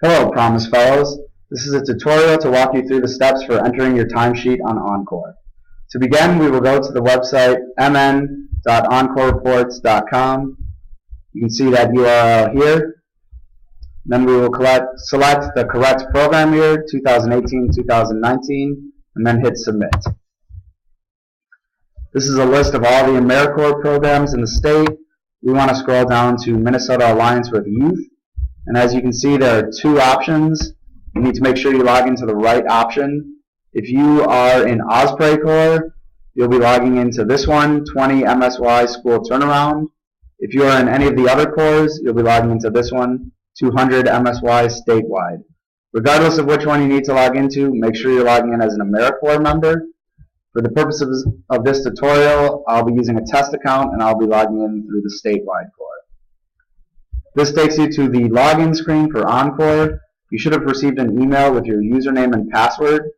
Hello, Promise Fellows. This is a tutorial to walk you through the steps for entering your timesheet on Encore. To begin, we will go to the website mn.encorereports.com. You can see that URL here. Then we will select the correct program year, 2018-2019, and then hit Submit. This is a list of all the Americorps programs in the state. We want to scroll down to Minnesota Alliance with Youth. And as you can see, there are two options. You need to make sure you log into the right option. If you are in Osprey Corps, you'll be logging into this one, 20 MSY School Turnaround. If you are in any of the other corps, you'll be logging into this one, 200 MSY Statewide. Regardless of which one you need to log into, make sure you're logging in as an Americorps member. For the purposes of this tutorial, I'll be using a test account and I'll be logging in through the Statewide Corps. This takes you to the login screen for Encore. You should have received an email with your username and password.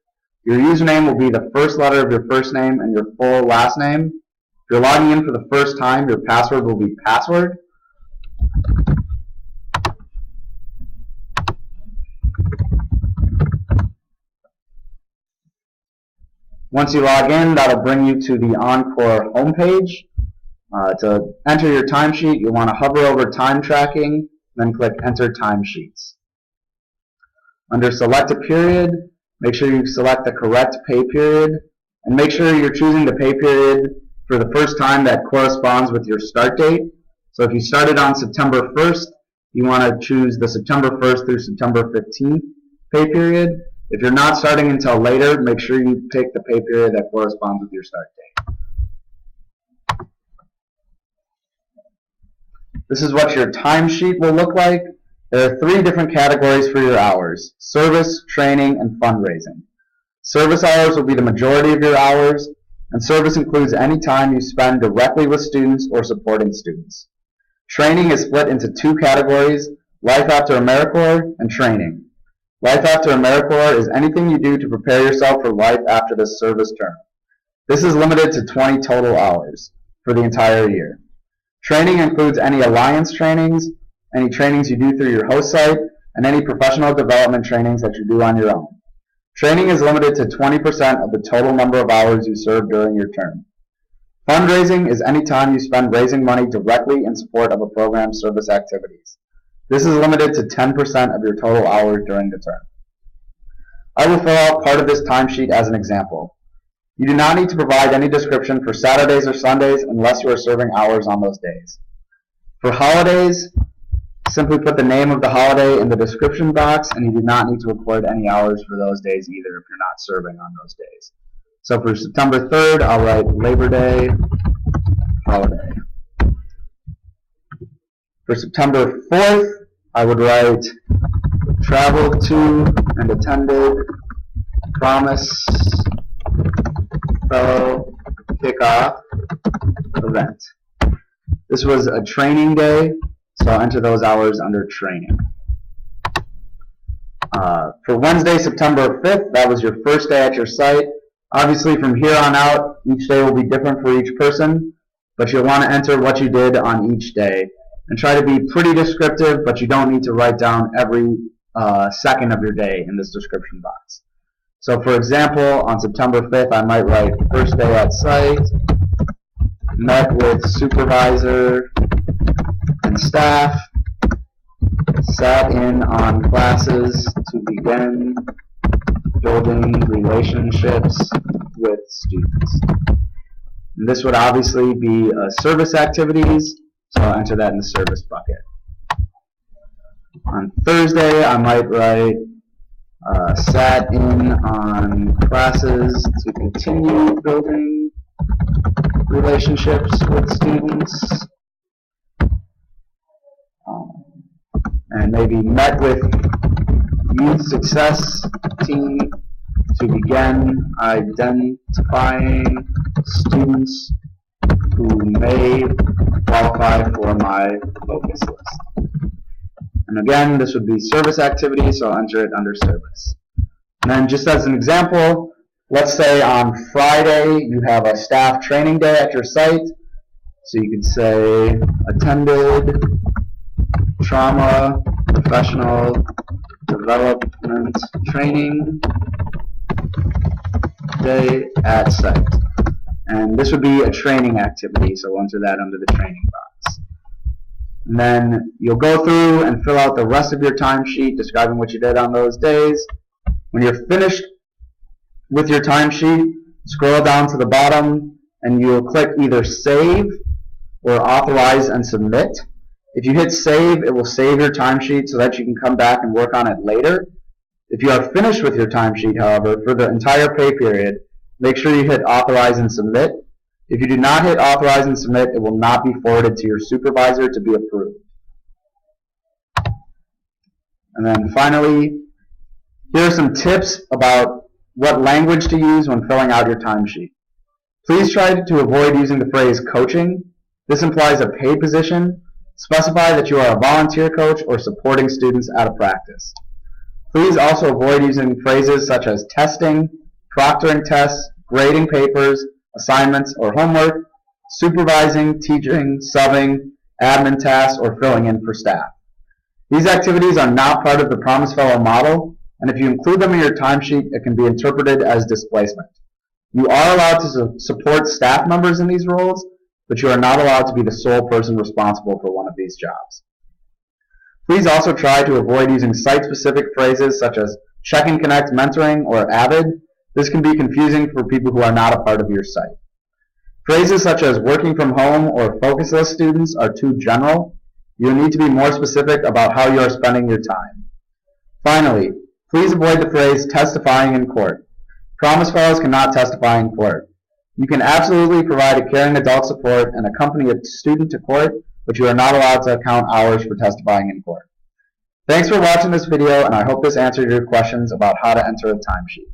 Your username will be the first letter of your first name and your full last name. If you're logging in for the first time, your password will be password. Once you log in, that'll bring you to the Encore homepage. To enter your timesheet, you'll want to hover over Time Tracking, then click Enter Timesheets. Under Select a Period, make sure you select the correct pay period, and make sure you're choosing the pay period for the first time that corresponds with your start date. So if you started on September 1st, you want to choose the September 1st through September 15th pay period. If you're not starting until later, make sure you pick the pay period that corresponds with your start date. This is what your timesheet will look like. There are three different categories for your hours: service, training, and fundraising. Service hours will be the majority of your hours, and service includes any time you spend directly with students or supporting students. Training is split into two categories: Life After Americorps and Training. Life After Americorps is anything you do to prepare yourself for life after the service term. This is limited to 20 total hours for the entire year. Training includes any alliance trainings, any trainings you do through your host site, and any professional development trainings that you do on your own. Training is limited to 20% of the total number of hours you serve during your term. Fundraising is any time you spend raising money directly in support of a program's service activities. This is limited to 10% of your total hours during the term. I will fill out part of this timesheet as an example. You do not need to provide any description for Saturdays or Sundays unless you are serving hours on those days. For holidays, simply put the name of the holiday in the description box, and you do not need to record any hours for those days either if you're not serving on those days. So for September 3rd, I'll write Labor Day holiday. For September 4th, I would write traveled to and attended Promise Fellow Kickoff event. This was a training day, so I'll enter those hours under training. For Wednesday, September 5th, that was your first day at your site. Obviously, from here on out, each day will be different for each person, but you'll want to enter what you did on each day. And try to be pretty descriptive, but you don't need to write down every second of your day in this description box. So for example, on September 5th, I might write first day at site, met with supervisor and staff, sat in on classes to begin building relationships with students. And this would obviously be service activities, so I'll enter that in the service bucket. On Thursday, I might write sat in on classes to continue building relationships with students. And maybe met with youth success team to begin identifying students who may qualify for my focus list. And again, this would be service activity, so I'll enter it under service. And then just as an example, let's say on Friday you have a staff training day at your site. So you could say attended trauma professional development training day at site. And this would be a training activity, so we'll enter that under the training box. And then you'll go through and fill out the rest of your timesheet describing what you did on those days. When you're finished with your timesheet, scroll down to the bottom and you'll click either Save or Authorize and Submit. If you hit Save, it will save your timesheet so that you can come back and work on it later. If you are finished with your timesheet, however, for the entire pay period, make sure you hit Authorize and Submit. If you do not hit Authorize and Submit, it will not be forwarded to your supervisor to be approved. And then finally, here are some tips about what language to use when filling out your timesheet. Please try to avoid using the phrase coaching. This implies a paid position. Specify that you are a volunteer coach or supporting students at a practice. Please also avoid using phrases such as testing, proctoring tests, grading papers, assignments or homework, supervising, teaching, subbing, admin tasks, or filling in for staff. These activities are not part of the Promise Fellow model, and if you include them in your timesheet, it can be interpreted as displacement. You are allowed to support staff members in these roles, but you are not allowed to be the sole person responsible for one of these jobs. Please also try to avoid using site-specific phrases such as Check and Connect Mentoring or Avid. This can be confusing for people who are not a part of your site. Phrases such as working from home or focus list students are too general. You need to be more specific about how you are spending your time. Finally, please avoid the phrase testifying in court. Promise Fellows cannot testify in court. You can absolutely provide a caring adult support and accompany a student to court, but you are not allowed to count hours for testifying in court. Thanks for watching this video, and I hope this answered your questions about how to enter a timesheet.